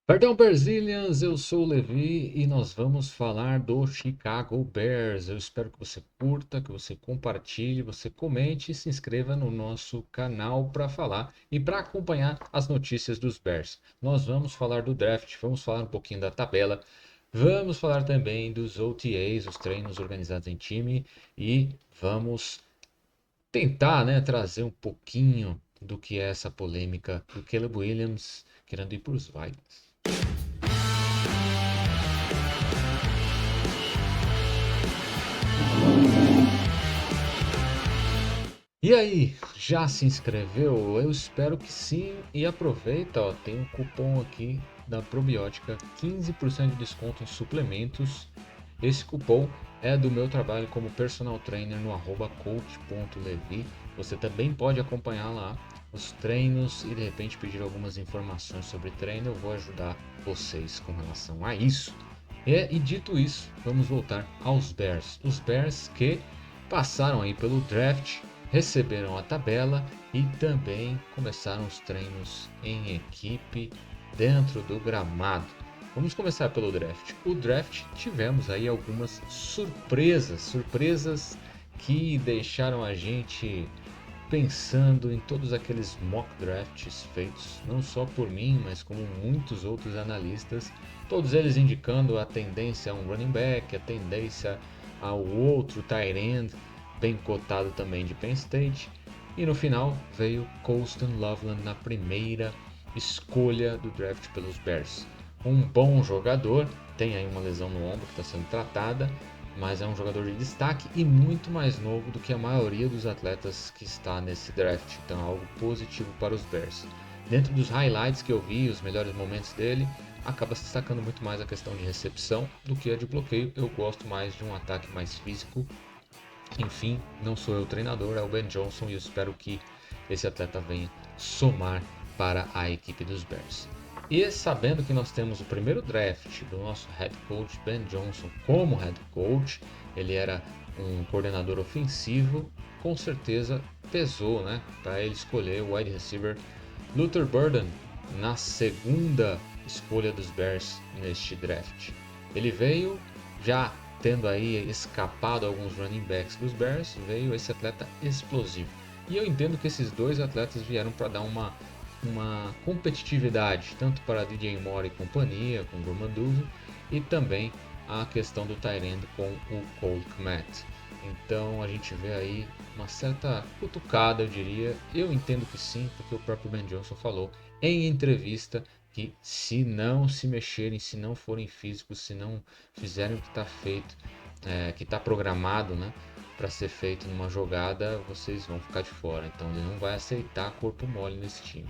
Perdão, Brazilians, eu sou o Levi e nós vamos falar do Chicago Bears. Eu espero que você curta, que você compartilhe, você comente e se inscreva no nosso canal para falar e para acompanhar as notícias dos Bears. Nós vamos falar do draft, vamos falar um pouquinho da tabela, vamos falar também dos OTAs, os treinos organizados em time, e vamos tentar, né, trazer um pouquinho do que é essa polêmica do Caleb Williams querendo ir para os Vikings. E aí, já se inscreveu? Eu espero que sim. E aproveita, ó, tem um cupom aqui da Probiótica, 15% de desconto em suplementos. Esse cupom é do meu trabalho como personal trainer no @coach.levi. Você também pode acompanhar lá os treinos e de repente pedir algumas informações sobre treino. Eu vou ajudar vocês com relação a isso. E dito isso, vamos voltar aos Bears. Os Bears que passaram aí pelo draft, receberam a tabela e também começaram os treinos em equipe dentro do gramado. Vamos começar pelo draft. O draft tivemos aí algumas surpresas que deixaram a gente pensando em todos aqueles mock drafts feitos não só por mim, mas como muitos outros analistas, todos eles indicando a tendência a um running back, a tendência ao outro tight end, bem cotado também de Penn State. E no final veio Colston Loveland na primeira escolha do draft pelos Bears. Um bom jogador, tem aí uma lesão no ombro que está sendo tratada, mas é um jogador de destaque e muito mais novo do que a maioria dos atletas que está nesse draft, então é algo positivo para os Bears. Dentro dos highlights que eu vi, os melhores momentos dele, acaba se destacando muito mais a questão de recepção do que a de bloqueio. Eu gosto mais de um ataque mais físico. Enfim, não sou eu o treinador, é o Ben Johnson e eu espero que esse atleta venha somar para a equipe dos Bears. E sabendo que nós temos o primeiro draft do nosso head coach Ben Johnson como head coach, ele era um coordenador ofensivo, com certeza pesou, né, para ele escolher o wide receiver Luther Burden na segunda escolha dos Bears neste draft. Ele veio já tendo aí escapado alguns running backs dos Bears, veio esse atleta explosivo. E eu entendo que esses dois atletas vieram para dar uma competitividade, tanto para DJ Moore e companhia, com o Romanduzo, e também a questão do tight end com o Cole Kmet. Então a gente vê aí uma certa cutucada, eu diria. Eu entendo que sim, porque o próprio Ben Johnson falou em entrevista que se não se mexerem, se não forem físicos, se não fizerem o que está feito, que está programado, né, para ser feito numa jogada, vocês vão ficar de fora. Então ele não vai aceitar corpo mole nesse time.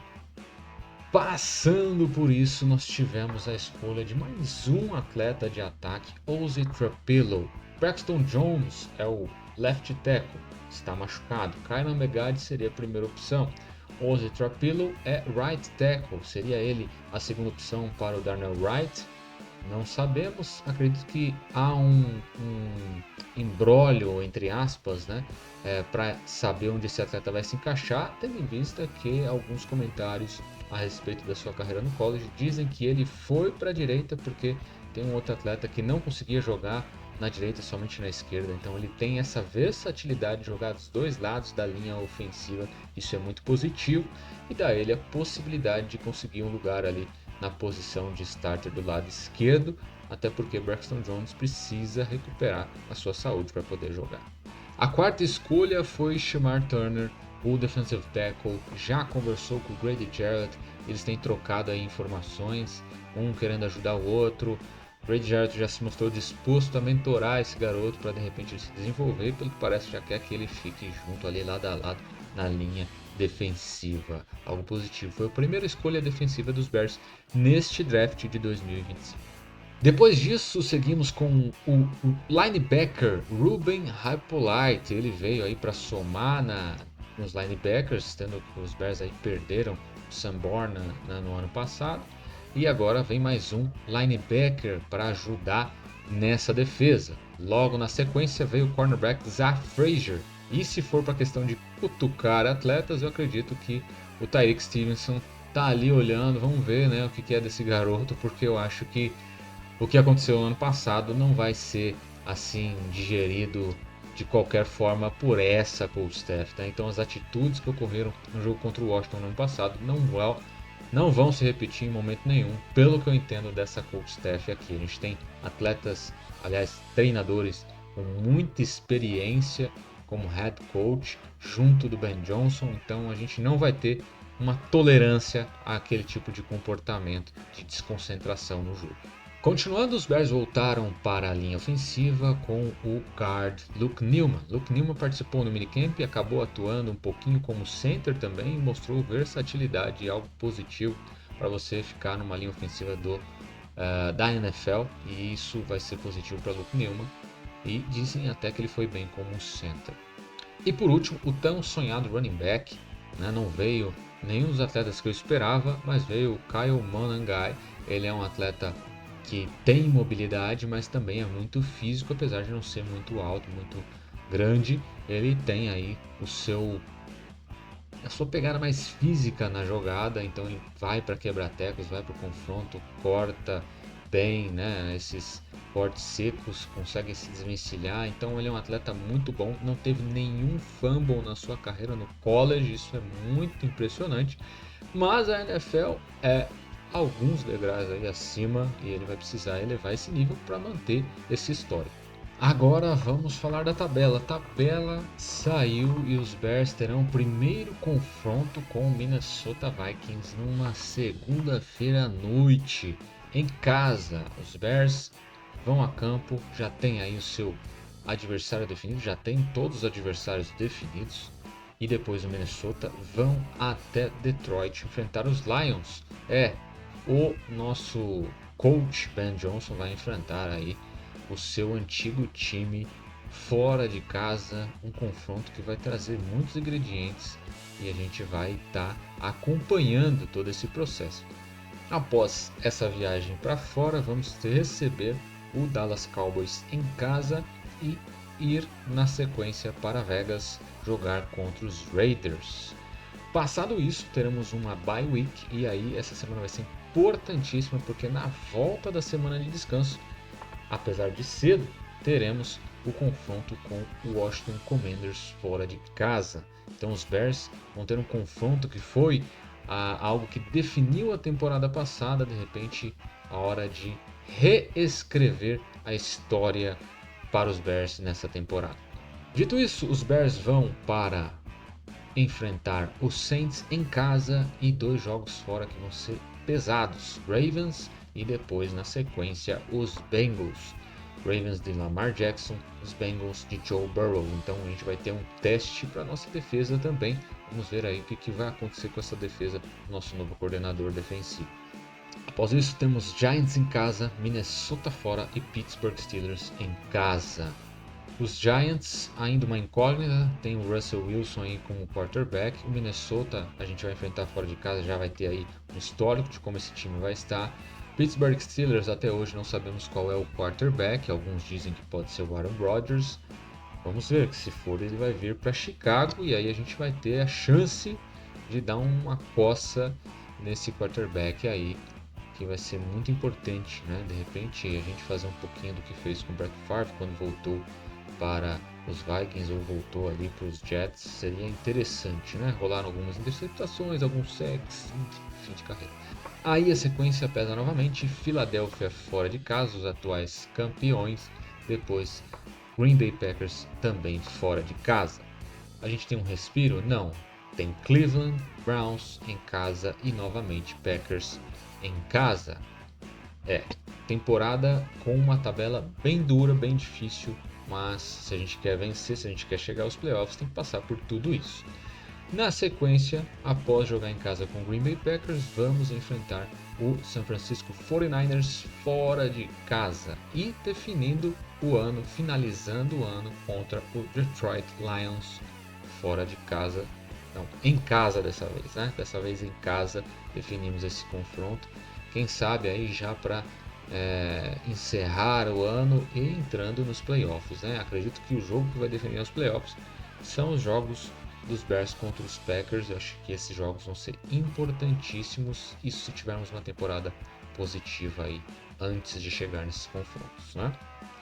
Passando por isso, nós tivemos a escolha de mais um atleta de ataque, Ozzy Trapillo. Braxton Jones é o left tackle, está machucado. Kylan Megad seria a primeira opção. Ozzy Trapillo é right tackle, seria ele a segunda opção para o Darnell Wright? Não sabemos, acredito que há um imbróglio, entre aspas, né, para saber onde esse atleta vai se encaixar, tendo em vista que alguns comentários a respeito da sua carreira no college dizem que ele foi para a direita porque tem um outro atleta que não conseguia jogar na direita, somente na esquerda, então ele tem essa versatilidade de jogar dos dois lados da linha ofensiva, isso é muito positivo e dá a ele a possibilidade de conseguir um lugar ali na posição de starter do lado esquerdo, até porque Braxton Jones precisa recuperar a sua saúde para poder jogar. A quarta escolha foi Shamar Turner, o defensive tackle, já conversou com o Grady Jarrett, eles têm trocado aí informações, um querendo ajudar o outro. Grady Jarrett já se mostrou disposto a mentorar esse garoto para de repente ele se desenvolver, pelo que parece já quer que ele fique junto ali lado a lado na linha defensiva. Algo positivo. Foi a primeira escolha defensiva dos Bears neste draft de 2025. Depois disso, seguimos com o linebacker Ruben Hypolite. Ele veio aí para somar nos linebackers, tendo que os Bears aí perderam o Sanborn no ano passado. E agora vem mais um linebacker para ajudar nessa defesa. Logo na sequência veio o cornerback Zach Frazier. E se for para a questão de cutucar atletas, eu acredito que o Tyreek Stevenson tá ali olhando, vamos ver, né, o que é desse garoto, porque eu acho que o que aconteceu no ano passado não vai ser assim digerido de qualquer forma por essa coach staff, tá? Então as atitudes que ocorreram no jogo contra o Washington no ano passado não vão se repetir em momento nenhum, pelo que eu entendo dessa coach staff aqui. A gente tem atletas, aliás, treinadores com muita experiência como head coach junto do Ben Johnson, então a gente não vai ter uma tolerância àquele tipo de comportamento de desconcentração no jogo. Continuando, os Bears voltaram para a linha ofensiva com o guard Luke Newman. Luke Newman participou no minicamp e acabou atuando um pouquinho como center também e mostrou versatilidade e algo positivo para você ficar numa linha ofensiva da NFL, e isso vai ser positivo para Luke Newman, e dizem até que ele foi bem como center. E por último, o tão sonhado running back, né, não veio nenhum dos atletas que eu esperava, mas veio o Kyle Monangai. Ele é um atleta que tem mobilidade, mas também é muito físico, apesar de não ser muito alto, muito grande. Ele tem aí a sua pegada mais física na jogada, então ele vai para quebrar tecos, vai para o confronto, corta bem, né? Esses cortes secos, consegue se desvencilhar. Então ele é um atleta muito bom, não teve nenhum fumble na sua carreira no college, isso é muito impressionante. Mas a NFL é alguns degraus aí acima e ele vai precisar elevar esse nível para manter esse histórico. Agora vamos falar da tabela. A tabela saiu e os Bears terão o primeiro confronto com o Minnesota Vikings numa segunda-feira à noite em casa. Os Bears vão a campo, já tem aí o seu adversário definido, já tem todos os adversários definidos. E depois o Minnesota vão até Detroit enfrentar os Lions. O nosso coach Ben Johnson vai enfrentar aí o seu antigo time fora de casa, um confronto que vai trazer muitos ingredientes e a gente vai estar acompanhando todo esse processo. Após essa viagem para fora, vamos receber o Dallas Cowboys em casa e ir na sequência para Vegas jogar contra os Raiders. Passado isso, teremos uma bye week e aí essa semana vai ser importantíssima porque na volta da semana de descanso, apesar de cedo, teremos o confronto com o Washington Commanders fora de casa. Então os Bears vão ter um confronto que foi algo que definiu a temporada passada, de repente a hora de reescrever a história para os Bears nessa temporada. Dito isso, os Bears vão para enfrentar os Saints em casa e 2 jogos fora que vão ser pesados, Ravens e depois na sequência os Bengals. Ravens de Lamar Jackson, os Bengals de Joe Burrow. Então a gente vai ter um teste para nossa defesa também. Vamos ver aí o que vai acontecer com essa defesa do nosso novo coordenador defensivo. Após isso temos Giants em casa, Minnesota fora e Pittsburgh Steelers em casa. Os Giants, ainda uma incógnita, tem o Russell Wilson aí como quarterback. O Minnesota a gente vai enfrentar fora de casa, já vai ter aí um histórico de como esse time vai estar. Pittsburgh Steelers, até hoje não sabemos qual é o quarterback, alguns dizem que pode ser o Aaron Rodgers. Vamos ver, que se for ele vai vir para Chicago e aí a gente vai ter a chance de dar uma coça nesse quarterback aí, que vai ser muito importante, né? De repente a gente fazer um pouquinho do que fez com o Brett Favre quando voltou para os Vikings ou voltou ali para os Jets, seria interessante, né? Rolaram algumas interceptações, alguns sacks, fim de carreira. Aí a sequência pesa novamente, Filadélfia fora de casa, os atuais campeões, depois Green Bay Packers também fora de casa. A gente tem um respiro? Não. Tem Cleveland Browns em casa e novamente Packers em casa. Temporada com uma tabela bem dura, bem difícil, mas se a gente quer vencer, se a gente quer chegar aos playoffs, tem que passar por tudo isso. Na sequência, após jogar em casa com o Green Bay Packers, vamos enfrentar o San Francisco 49ers fora de casa e definindo o ano, finalizando o ano contra o Detroit Lions fora de casa. Não, em casa dessa vez, né? Dessa vez em casa definimos esse confronto. Quem sabe aí já para encerrar o ano e entrando nos playoffs, né? Acredito que o jogo que vai definir os playoffs são os jogos dos Bears contra os Packers. Eu acho que esses jogos vão ser importantíssimos, isso se tivermos uma temporada positiva aí antes de chegar nesses confrontos, né?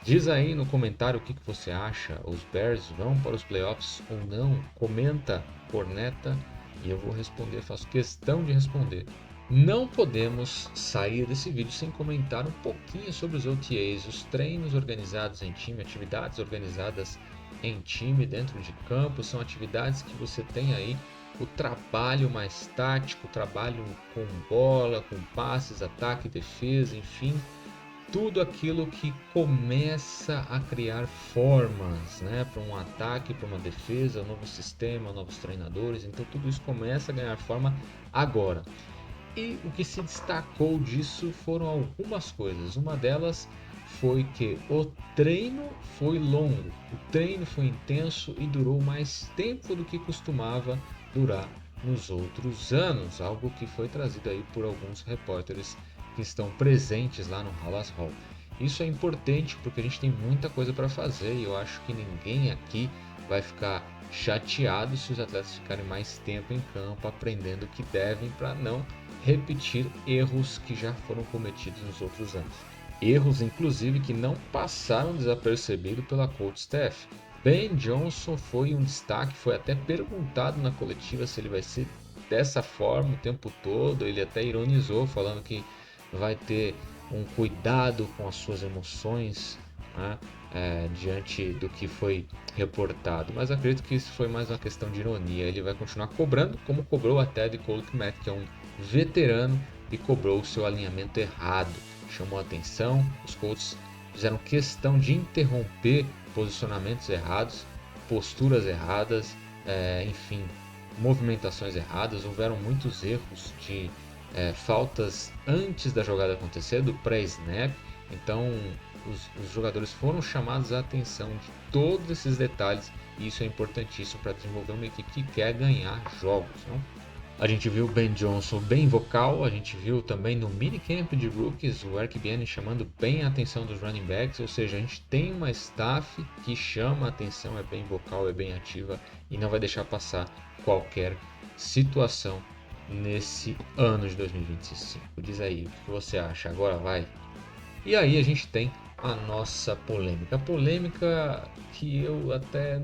Diz aí no comentário o que você acha. Os Bears vão para os playoffs ou não? Comenta, corneta, e eu vou responder, faço questão de responder. Não podemos sair desse vídeo sem comentar um pouquinho sobre os OTAs, os treinos organizados em time, atividades organizadas em time dentro de campo. São atividades que você tem aí o trabalho mais tático, o trabalho com bola, com passes, ataque, defesa, enfim, tudo aquilo que começa a criar formas, né, para um ataque, para uma defesa, um novo sistema, novos treinadores. Então tudo isso começa a ganhar forma agora. E o que se destacou disso foram algumas coisas. Uma delas foi que o treino foi longo, o treino foi intenso e durou mais tempo do que costumava durar nos outros anos, algo que foi trazido aí por alguns repórteres que estão presentes lá no Halas Hall. Isso é importante porque a gente tem muita coisa para fazer e eu acho que ninguém aqui vai ficar chateado se os atletas ficarem mais tempo em campo aprendendo o que devem para não repetir erros que já foram cometidos nos outros anos. Erros, inclusive, que não passaram desapercebidos pela coach staff. Ben Johnson foi um destaque, foi até perguntado na coletiva se ele vai ser dessa forma o tempo todo. Ele até ironizou, falando que vai ter um cuidado com as suas emoções, né, diante do que foi reportado. Mas acredito que isso foi mais uma questão de ironia. Ele vai continuar cobrando, como cobrou até de Cole Kmet, que é um veterano, e cobrou o seu alinhamento errado. Chamou a atenção, os Colts fizeram questão de interromper posicionamentos errados, posturas erradas, enfim, movimentações erradas. Houveram muitos erros de faltas antes da jogada acontecer, do pré-snap. Então os jogadores foram chamados a atenção de todos esses detalhes, e isso é importantíssimo para desenvolver uma equipe que quer ganhar jogos, não? A gente viu o Ben Johnson bem vocal, a gente viu também no minicamp de rookies o Eric Bieniemy chamando bem a atenção dos running backs, ou seja, a gente tem uma staff que chama a atenção, é bem vocal, é bem ativa e não vai deixar passar qualquer situação nesse ano de 2025. Diz aí o que você acha, agora vai. E aí a gente tem a nossa polêmica. A polêmica que eu até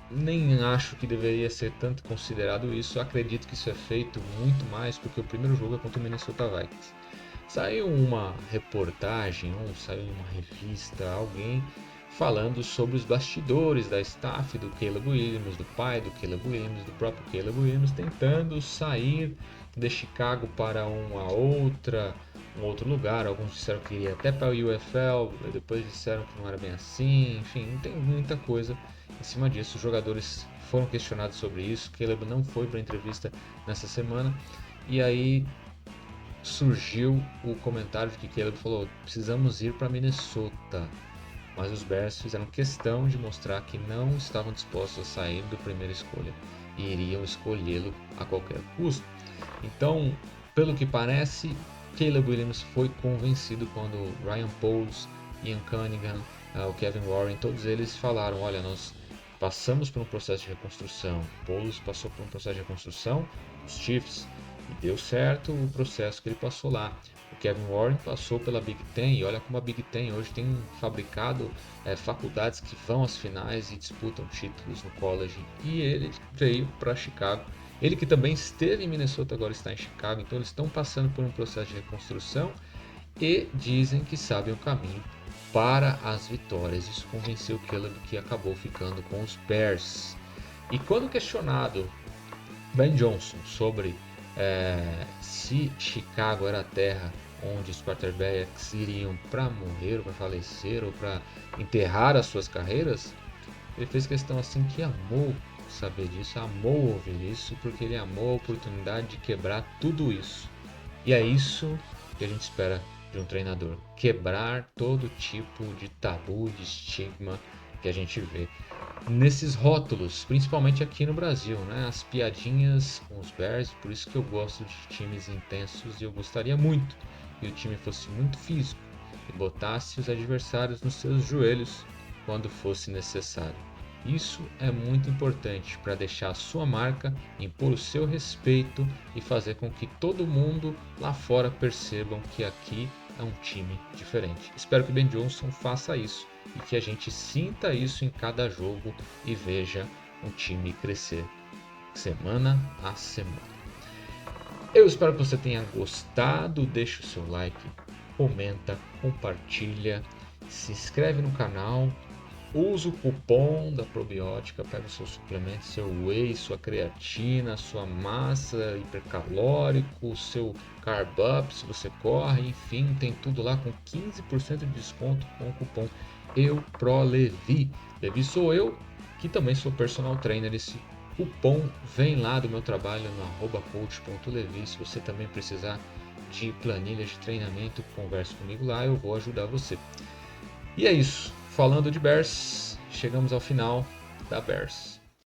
nem acho que deveria ser tanto considerado isso. Acredito que isso é feito muito mais porque o primeiro jogo é contra o Minnesota Vikings. Saiu uma reportagem, ou saiu em uma revista, alguém falando sobre os bastidores da staff do Caleb Williams, do pai do Caleb Williams, do próprio Caleb Williams, tentando sair de Chicago para um outro lugar. Alguns disseram que iria até para o UFL, depois disseram que não era bem assim. Enfim, tem muita coisa em cima disso. Os jogadores foram questionados sobre isso. Caleb não foi para a entrevista nessa semana, e aí surgiu o comentário de que Caleb falou: precisamos ir para Minnesota. Mas os Bears fizeram questão de mostrar que não estavam dispostos a sair do primeira escolha e iriam escolhê-lo a qualquer custo. Então, pelo que parece, Caleb Williams foi convencido quando Ryan Poles, Ian Cunningham, o Kevin Warren, todos eles falaram: olha, nós passamos por um processo de reconstrução. Poles passou por um processo de reconstrução, os Chiefs, e deu certo o processo que ele passou lá. O Kevin Warren passou pela Big Ten, e olha como a Big Ten hoje tem fabricado faculdades que vão às finais e disputam títulos no college, e ele veio para Chicago. Ele que também esteve em Minnesota, agora está em Chicago. Então eles estão passando por um processo de reconstrução e dizem que sabem o caminho para as vitórias. Isso convenceu o Caleb, que acabou ficando com os Bears. E quando questionado Ben Johnson sobre se Chicago era a terra onde os quarterbacks iriam para morrer, ou para falecer, ou para enterrar as suas carreiras, ele fez questão assim que amou saber disso, amou ouvir isso, porque ele amou a oportunidade de quebrar tudo isso. E é isso que a gente espera de um treinador: quebrar todo tipo de tabu, de estigma que a gente vê nesses rótulos, principalmente aqui no Brasil, né? As piadinhas com os Bears. Por isso que eu gosto de times intensos, e eu gostaria muito que o time fosse muito físico e botasse os adversários nos seus joelhos quando fosse necessário. Isso é muito importante para deixar a sua marca, impor o seu respeito e fazer com que todo mundo lá fora percebam que aqui é um time diferente. Espero que o Ben Johnson faça isso e que a gente sinta isso em cada jogo e veja um time crescer semana a semana. Eu espero que você tenha gostado, deixa o seu like, comenta, compartilha, se inscreve no canal, usa o cupom da probiótica, pega o seu suplemento, seu whey, sua creatina, sua massa hipercalórico, seu carb up se você corre, enfim, tem tudo lá com 15% de desconto com o cupom EUPROLEVI. Levi sou eu, que também sou personal trainer. Esse cupom vem lá do meu trabalho no @coach.levi. Se você também precisar de planilha de treinamento, converse comigo lá, eu vou ajudar você. E é isso. Falando de Bears, chegamos ao final da Bears.